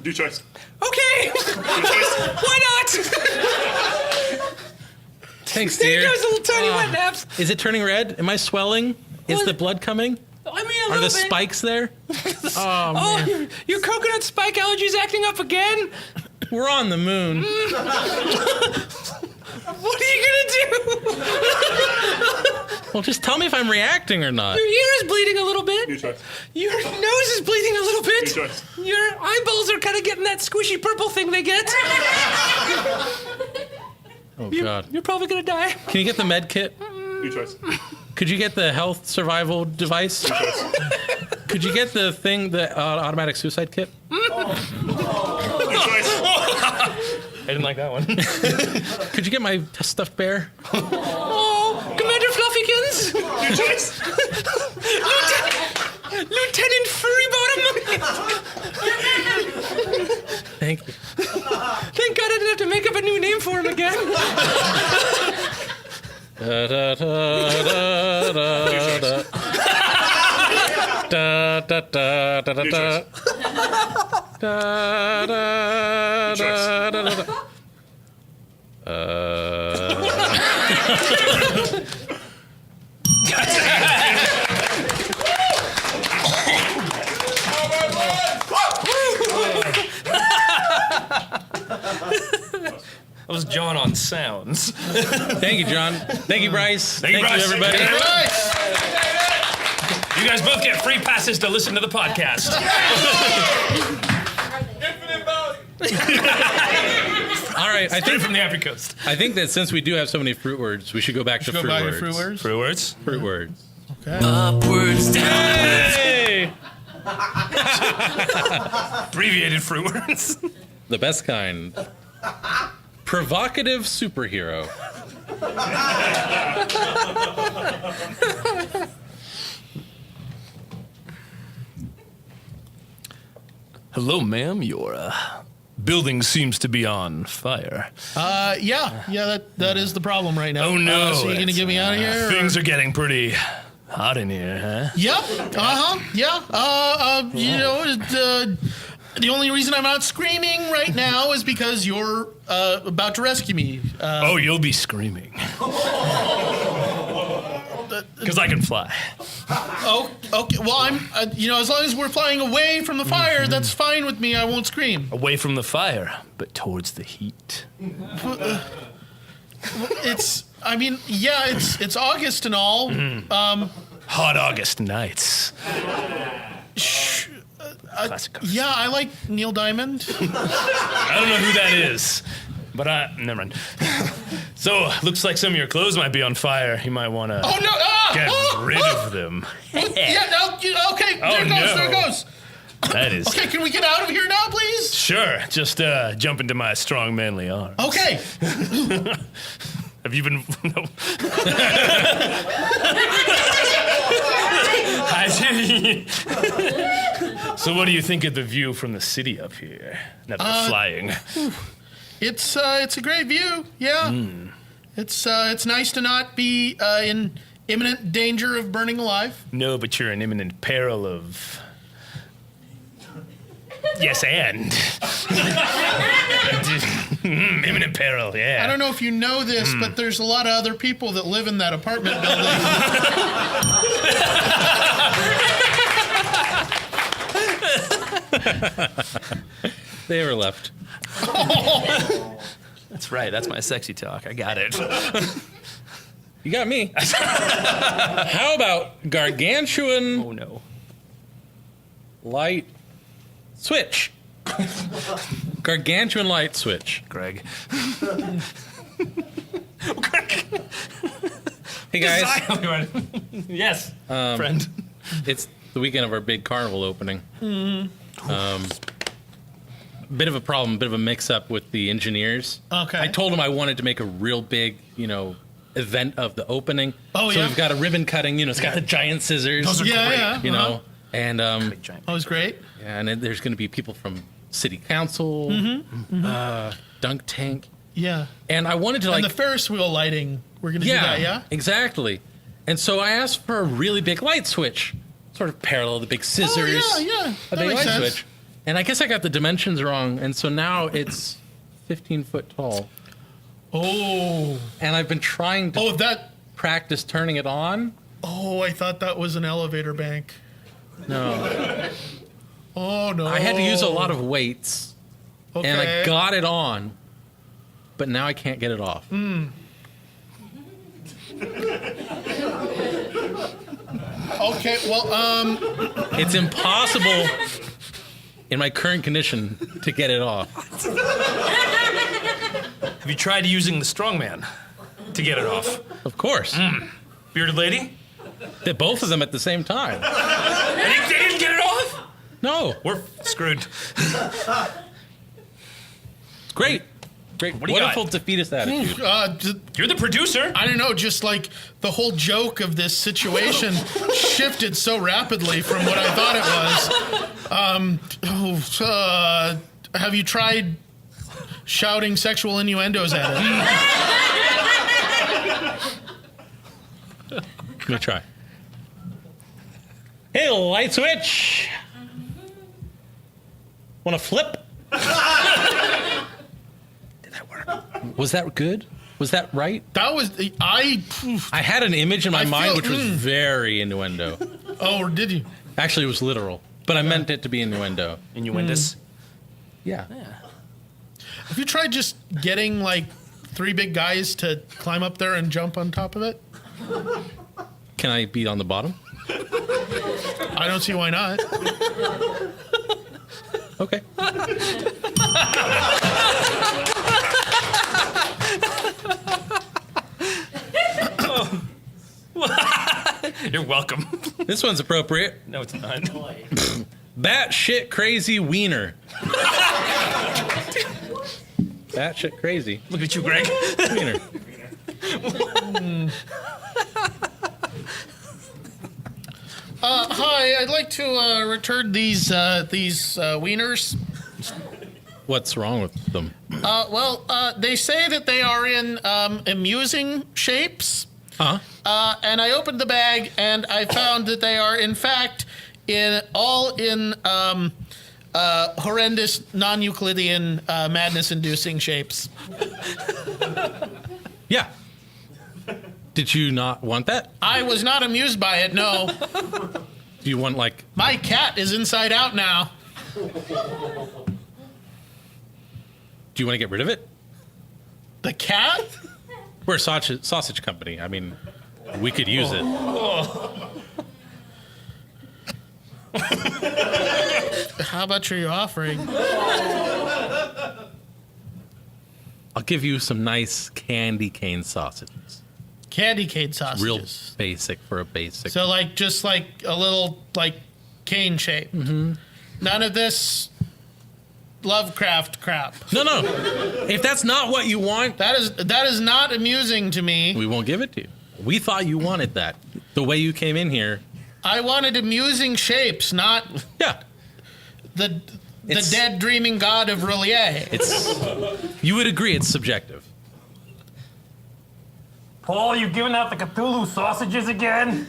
New choice.
Okay.
New choice.
Why not?
Thanks,
There
dear.
goes little tiny wet naps.
Is it turning red? Am I swelling? Is
What?
the blood coming?
I mean, a
Are
little
the
bit.
spikes there? Oh,
Oh,
man.
your coconut spike allergy's acting up again?
We're on the moon.
What are you gonna do?
Well, just tell me if I'm reacting or not.
Your ear is bleeding a little
New
bit.
choice.
Your nose is bleeding a little
New
bit.
choice.
Your eyeballs are kind of getting that squishy purple thing they get.
Oh, God.
You're probably gonna die.
Can you get the med kit?
New choice.
Could you get the health survival device? Could you get the thing, the automatic suicide kit?
New choice.
I didn't like that one.
Could you get my stuffed bear?
Oh, Commander Fluffykins!
New choice.
Lieutenant Furrybottom!
Thank you.
Thank God I didn't have to make up a new name for him again.
Da, da, da, da, da, da. Da, da, da, da, da,
New
da.
choice.
Da, da, da, da, da, da.
That was John on sounds.
Thank you, John. Thank you, Bryce.
Thank you, Bryce.
everybody.
You guys both get free passes to listen to the podcast.
Infinite value.
All right,
Straight from the Ivory Coast.
I think that since we do have so many fruit words, we should go back to fruit words.
Fruit words?
Fruit words.
Upwards, downwards.
Hey!
Abbreviated fruit words.
The best kind. Provocative superhero.
Hello, ma'am. Your building seems to be on fire.
Yeah, that is the problem right now.
Oh, no.
So you're gonna get me out of here?
Things are getting pretty hot in here, huh?
Yep. Yeah. You know, The only reason I'm not screaming right now is because you're about to rescue me.
Oh, you'll be screaming. Because I can fly.
Oh, okay. Well, I'm, as long as we're flying away from the fire, that's fine with me. I won't scream.
Away from the fire, but towards the heat.
It's August and all.
Hot August nights. Classic cars.
Yeah, I like Neil Diamond.
I don't know who that is, but never mind. So, looks like some of your clothes might be on fire. You might want to get rid of them.
Okay, there it goes.
That is...
Okay, can we get out of here now, please?
Sure, just jump into my strong, manly arms.
Okay.
Have you been... No. So what do you think of the view from the city up here? Now that we're flying.
It's a great view, yeah. It's nice to not be in imminent danger of burning alive.
No, but you're in imminent peril of... Yes, and... imminent peril, yeah.
I don't know if you know this, but there's a lot of other people that live in that apartment building.
They were left.
That's right, that's my sexy talk. I got it.
You got me. How about gargantuan
Oh, no.
light switch? Gargantuan light switch.
Greg.
Hey, guys.
Yes, friend.
It's the weekend of our big carnival opening. Bit of a problem, bit of a mix-up with the engineers.
Okay.
I told them I wanted to make a real big, event of the opening.
Oh,
so
yeah?
we've got a ribbon cutting, it's got the giant scissors.
Those are great.
Yeah.
And
Big giant.
That was great.
and there's going to be people from city council, dunk tank.
Yeah.
And I wanted to
And the Ferris wheel lighting, we're going to do that, yeah?
Exactly. And so I asked for a really big light switch, sort of parallel the big scissors.
Oh, yeah.
A
That
big
makes
light
sense.
switch. And I guess I got the dimensions wrong, and so now it's 15 foot tall.
Oh.
And I've been trying to practice turning it on.
Oh, I thought that was an elevator bank.
No.
Oh, no.
I had to use a lot of weights,
Okay.
and I got it on, but now I can't get it off.
Okay, well,
It's impossible in my current condition to get it off.
Have you tried using the strongman to get it off?
Of course.
Bearded lady?
Both of them at the same time.
They didn't get it off?
No.
We're screwed.
Great.
What do you
Wonderful
got?
defeatist attitude.
You're the producer.
I don't know, just like the whole joke of this situation shifted so rapidly from what I thought it was. Have you tried shouting sexual innuendos at it?
Let me try. Hey, light switch. Want to flip?
Did that work?
Was that good? Was that right?
That was,
I had an image in my
I
mind
feel-
which was very innuendo.
oh, did you?
Actually, it was literal, but I meant it to be innuendo.
Innuendous.
Yeah.
Have you tried just getting like 3 big guys to climb up there and jump on top of it?
Can I be on the bottom?
I don't see why not.
Okay.
You're welcome.
This one's appropriate.
No, it's not.
Bat shit crazy wiener. Bat shit crazy
Look at you, Greg.
wiener.
Hi, I'd like to return these wieners.
What's wrong with them?
They say that they are in amusing shapes.
Huh?
And I opened the bag and I found that they are in fact in horrendous, non-Euclidean, madness-inducing shapes.
Yeah. Did you not want that?
I was not amused by it, no.
Do you want, like...
My cat is inside out now.
Do you want to get rid of it?
The cat?
We're a sausage company. I mean, we could use it.
How much are you offering?
I'll give you some nice candy cane sausages.
Candy cane sausages.
Real basic for a basic.
So, like, just like a little, like, cane shape. Mm-hmm. None of this Lovecraft crap.
No. If that's not what you want,
That is not amusing to me.
we won't give it to you. We thought you wanted that. The way you came in here.
I wanted amusing shapes, not
Yeah.
the
It's-
dead dreaming god of Roulier.
You would agree it's subjective.
Paul, you giving out the Cthulhu sausages again?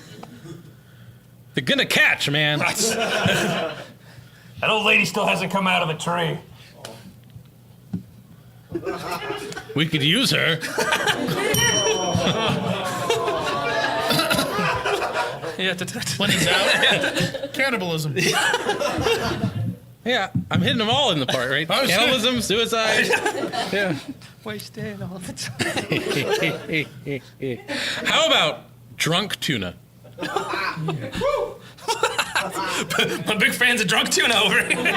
They're gonna catch, man.
That old lady still hasn't come out of the tree.
We could use her.
Yeah,
When in doubt, cannibalism.
Yeah, I'm hitting them all in the part, right?
Oh,
Cannibalism, suicide. Yeah.
Wasted all the time.
How about drunk tuna?
I'm big fans of drunk tuna over here.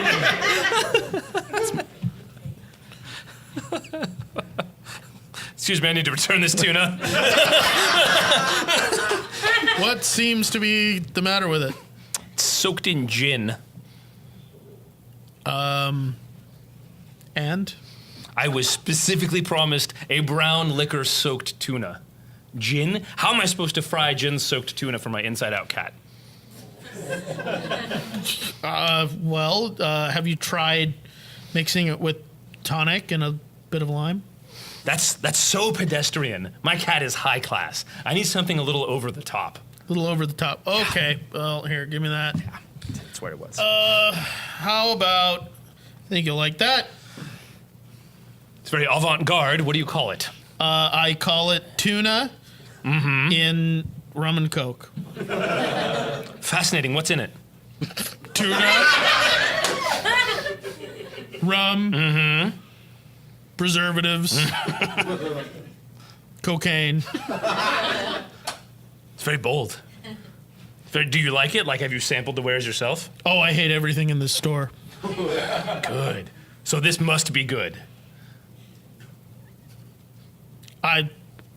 Excuse me, I need to return this tuna.
What seems to be the matter with it?
It's soaked in gin.
And?
I was specifically promised a brown liquor-soaked tuna. Gin? How am I supposed to fry gin-soaked tuna for my inside-out cat?
Have you tried mixing it with tonic and a bit of lime?
That's so pedestrian. My cat is high class. I need something a little over the top.
A little over the top. Okay, well, here, give me that.
Yeah, that's where it was.
How about, I think you'll like that.
It's very avant-garde. What do you call it?
I call it tuna in rum and coke.
Fascinating. What's in it?
Tuna, rum, preservatives, cocaine.
It's very bold. Do you like it? Like, have you sampled the wares yourself?
Oh, I hate everything in this store.
Good. So this must be good.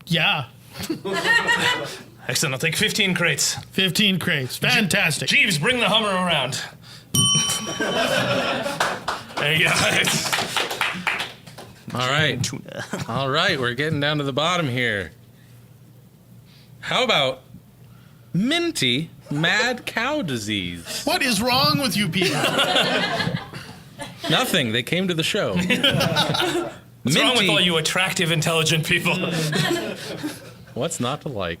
Yeah,
Excellent. I'll take 15 crates.
15 crates. Fantastic.
Jeeves, bring the Hummer around. There you go.
All right.
Tuna.
All right, we're getting down to the bottom here. How about minty mad cow disease?
What is wrong with you people?
Nothing. They came to the show.
What's wrong with all you attractive, intelligent people?
What's not to like?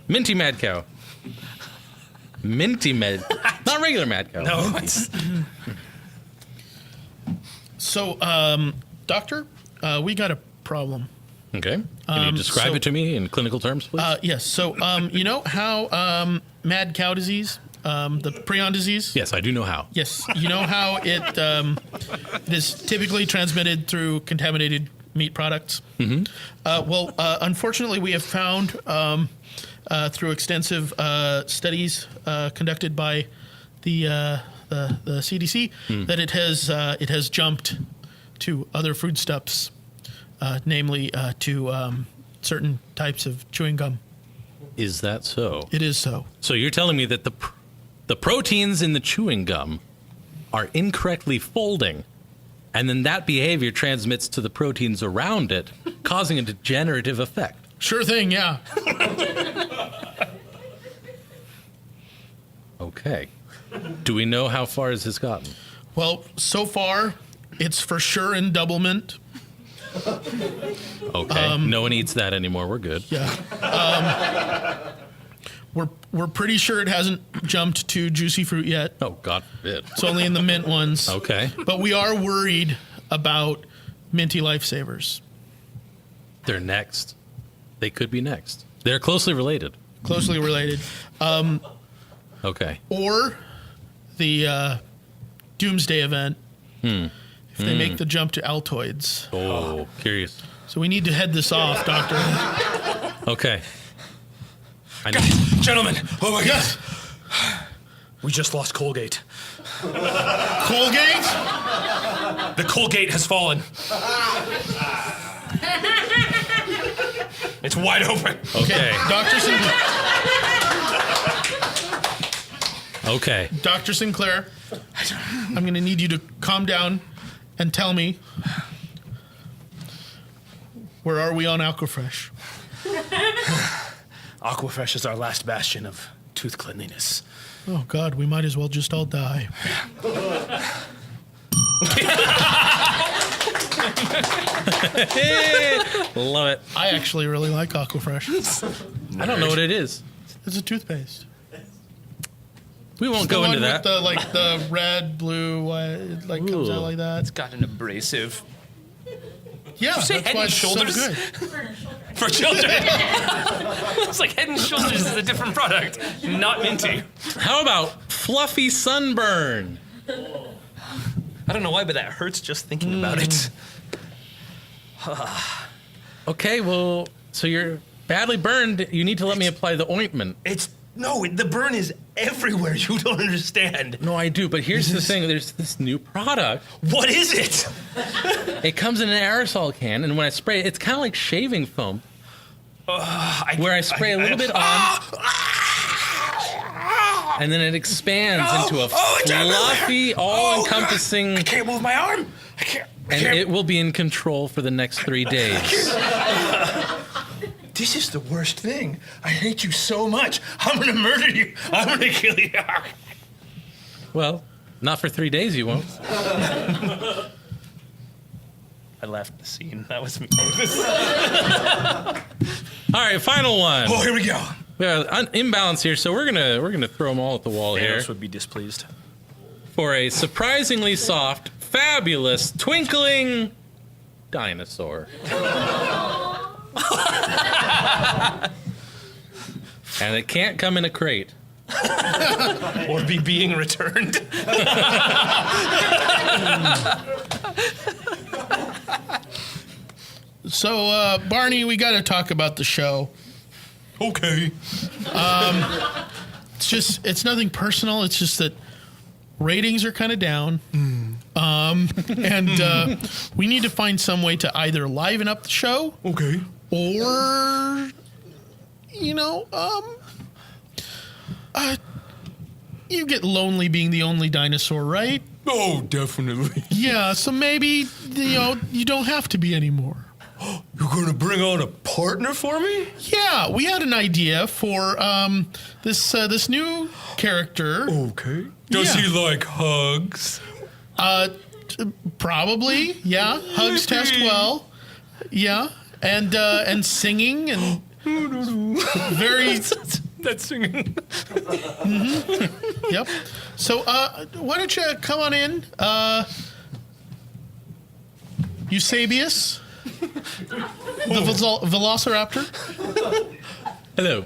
Minty mad cow. Minty mad. Not regular mad cow.
No, it's...
So, doctor, we got a problem.
Okay. Can you describe it to me in clinical terms, please?
Yes. So, you know how mad cow disease, the prion disease?
Yes, I do know how.
Yes. You know how it is typically transmitted through contaminated meat products? Mm-hmm. Unfortunately, we have found through extensive studies conducted by the CDC that it has jumped to other foodstuffs, namely to certain types of chewing gum.
Is that so?
It is so.
So you're telling me that the proteins in the chewing gum are incorrectly folding, and then that behavior transmits to the proteins around it, causing a degenerative effect.
Sure thing, yeah.
Okay. Do we know how far has this gotten?
Well, so far, it's for sure in doublemint.
Okay. No one eats that anymore. We're good.
Yeah. We're pretty sure it hasn't jumped to juicy fruit yet.
Oh, God forbid.
It's only in the mint ones.
Okay.
But we are worried about minty lifesavers.
They're next. They could be next. They're closely related.
Closely related.
Okay.
Or the Doomsday event. If they make the jump to Altoids.
Oh, curious.
So we need to head this off, Doctor.
Okay. I know.
Gentlemen, oh my
Yes.
God. We just lost Colgate.
Colgate?
The Colgate has fallen. It's wide open.
Okay. Okay.
Dr. Sinclair, I'm going to need you to calm down and tell me, where are we on Aquafresh?
Aquafresh is our last bastion of tooth cleanliness.
Oh, God, we might as well just all die.
Love it.
I actually really like Aquafresh.
I don't know what it is.
It's a toothpaste.
We won't
The
go
one
into that.
with the red, blue, white, it comes
Ooh.
out like that.
It's got an abrasive.
Yeah,
say
that's
Head
why
and
it's so
Shoulders?
good.
For children. It's like Head and Shoulders is a different product, not minty.
How about fluffy sunburn?
I don't know why, but that hurts just thinking about it.
Okay, well, so you're badly burned. You need to let me apply the ointment.
The burn is everywhere. You don't understand.
No, I do, but here's the thing. There's this new product.
What is it?
It comes in an aerosol can, and when I spray it, it's kind of like shaving foam, where I spray a little bit on, and then it expands into a fluffy, all-encompassing,
I can't move my arm. I can't.
and it will be in control for the next 3 days.
This is the worst thing. I hate you so much. I'm gonna murder you. I'm gonna kill you.
Well, not for 3 days, you won't.
I left the scene. That was me.
All right, final one.
Oh, here we go.
We have an imbalance here, so we're gonna throw them all at the wall here
Thanos would be displeased.
for a surprisingly soft, fabulous, twinkling dinosaur. And it can't come in a crate.
Or be being returned.
So, Barney, we got to talk about the show.
Okay.
It's nothing personal. It's just that ratings are kind of down. And we need to find some way to either liven up the show.
Okay.
Or, you get lonely being the only dinosaur, right?
Oh, definitely.
Yeah, so maybe, you don't have to be anymore.
You're gonna bring on a partner for me?
Yeah, we had an idea for this new character.
Okay. Does
Yeah.
he like hugs?
Probably, yeah. Hugs test well. Yeah. And singing and very
That's singing.
yep. So why don't you come on in? Eusebius, the Velociraptor.
Hello.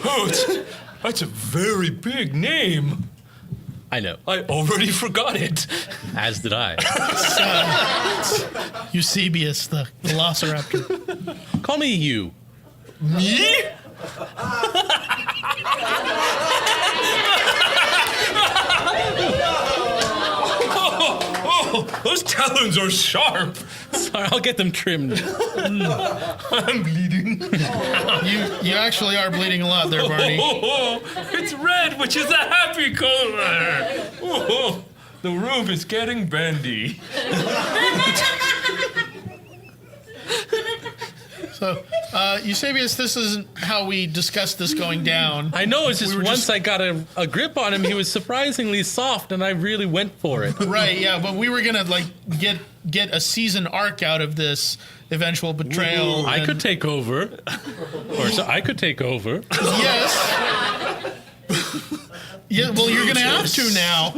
Oh, that's a very big name.
I know.
I already forgot it.
As did I.
Eusebius, the Velociraptor.
Call me you.
Me? Oh, those talons are sharp.
Sorry, I'll get them trimmed.
I'm bleeding.
You actually are bleeding a lot there, Barney.
Oh, it's red, which is a happy color. Oh, the room is getting bendy.
So, Eusebius, this isn't how we discussed this going down.
I know, it's just
were
once I got a grip on him, he was surprisingly soft, and I really went for it.
Right, yeah, but we were gonna get a season arc out of this eventual betrayal.
I could take over. I could take over.
Yes. Yeah, well, you're gonna have to now.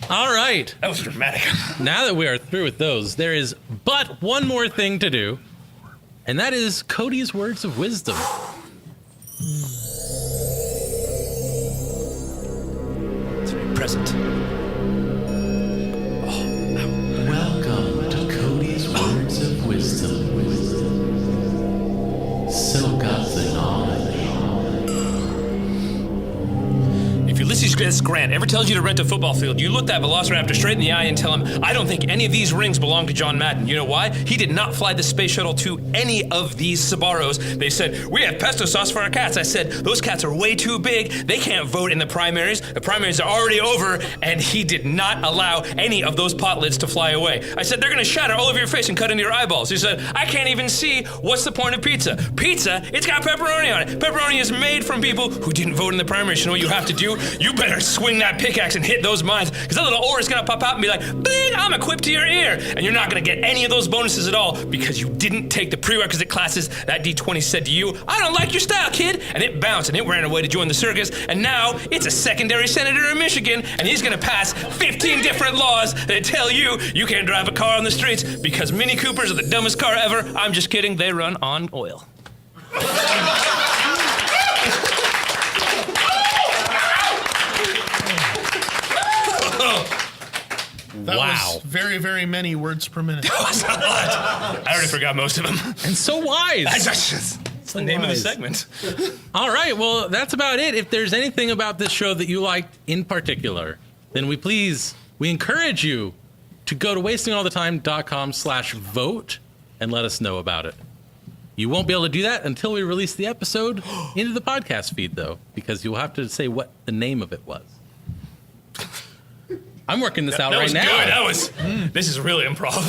All right.
That was dramatic.
Now that we are through with those, there is but one more thing to do, and that is Codys Words of Wisdom.
It's very present.
Welcome to Codys Words of Wisdom. Soak up the knowledge.
If Ulysses S. Grant ever tells you to rent a football field, you look that velociraptor straight in the eye and tell him, I don't think any of these rings belong to John Madden. You know why? He did not fly the space shuttle to any of these Sabaros. They said, we have pesto sauce for our cats. I said, those cats are way too big. They can't vote in the primaries. The primaries are already over, and he did not allow any of those pot lids to fly away. I said, they're going to shatter all over your face and cut into your eyeballs. He said, I can't even see. What's the point of pizza? Pizza, it's got pepperoni on it. Pepperoni is made from people who didn't vote in the primaries. You know what you have to do? You better swing that pickaxe and hit those mines, because that little ore is going to pop out and be like, bling, I'm equipped to your ear. And you're not going to get any of those bonuses at all because you didn't take the prerequisite classes. That D20 said to you, I don't like your style, kid. And it bounced and it ran away to join the circus. And now it's a secondary senator in Michigan, and he's going to pass 15 different laws that tell you you can't drive a car on the streets because Mini Coopers are the dumbest car ever. I'm just kidding. They run on oil.
That
Wow.
was very, very many words per minute.
That was a lot. I already forgot most of them.
And so wise.
That's the name of the
wise.
segment.
All right, well, that's about it. If there's anything about this show that you liked in particular, then we encourage you to go to wastingallthetime.com/vote and let us know about it. You won't be able to do that until we release the episode into the podcast feed, though, because you'll have to say what the name of it was. I'm working this out
That
right
was
now.
good. That was. This is really improv.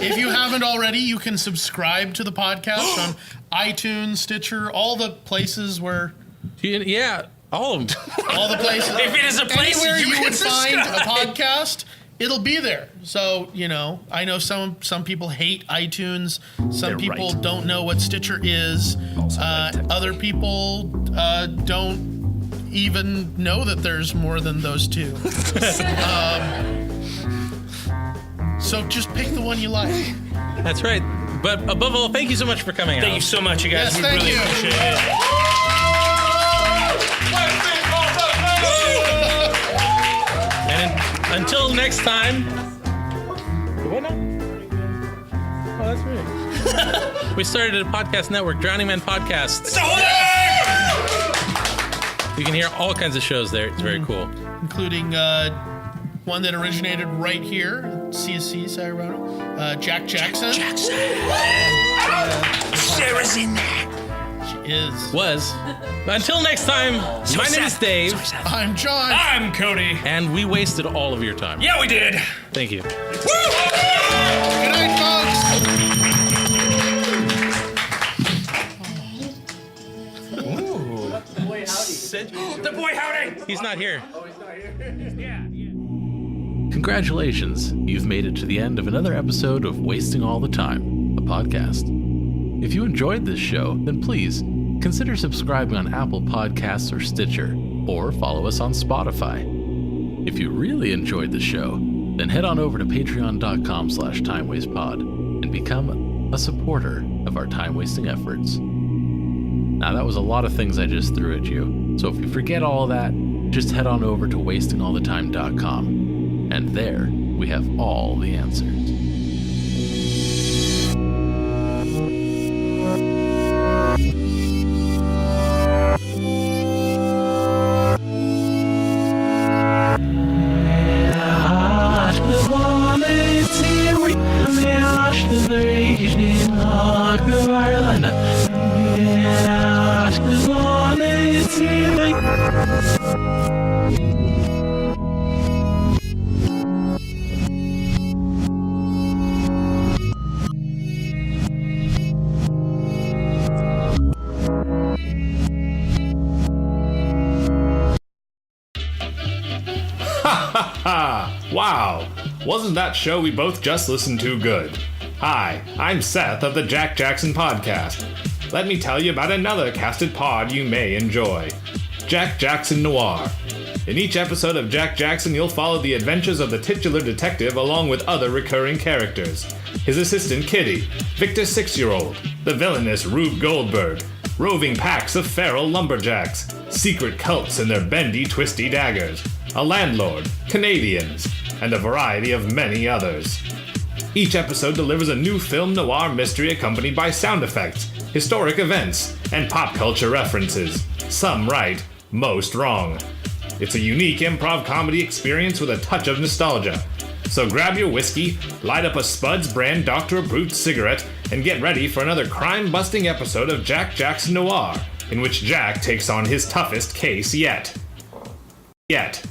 If you haven't already, you can subscribe to the podcast on iTunes, Stitcher, all the places where...
Yeah, all of them.
All the places.
If it is a place
Anywhere
you
you
can
would find a
subscribe.
podcast, it'll be there. So, you know, I know some people hate iTunes. Some
They're
people
right.
don't know what Stitcher is. Other people don't even know that there's more than those two. So just pick the one you like.
That's right. But above all, thank you so much for coming out.
Thank you so much, you guys.
Yes,
we
thank
really
you.
appreciate it.
And until next time. What now? Oh, that's right. We started a podcast network, Drowning Man Podcasts. You can hear all kinds of shows there. It's very cool.
Including one that originated right here, CSz Sacramento, Jack Jackson.
Sarah's in there.
She is.
Was. But until next time, my name is Dave,
I'm John.
I'm Cody.
and we wasted all of your time.
Yeah, we did.
Thank you.
Good night, folks.
The boy howdy.
He's not here.
Yeah.
Congratulations, you've made it to the end of another episode of Wasting All the Time, a podcast. If you enjoyed this show, then please consider subscribing on Apple Podcasts or Stitcher, or follow us on Spotify. If you really enjoyed the show, then head on over to patreon.com/timewastepod and become a supporter of our time-wasting efforts. Now, that was a lot of things I just threw at you, so if you forget all that, just head on over to wastingallthetime.com, and there we have all the answers.
wasn't that show we both just listened to good? Hi, I'm Seth of the Jack Jackson Podcast. Let me tell you about another casted pod you may enjoy. Jack Jackson Noir. In each episode of Jack Jackson, you'll follow the adventures of the titular detective along with other recurring characters. His assistant Kitty, Victor's 6-year-old, the villainous Rube Goldberg, roving packs of feral lumberjacks, secret cults and their bendy, twisty daggers, a landlord, Canadians, and a variety of many others. Each episode delivers a new film noir mystery accompanied by sound effects, historic events, and pop culture references. Some right, most wrong. It's a unique improv comedy experience with a touch of nostalgia. So grab your whiskey, light up a Spuds brand Doctor-approved cigarette, and get ready for another crime-busting episode of Jack Jackson Noir, in which Jack takes on his toughest case yet. Yet.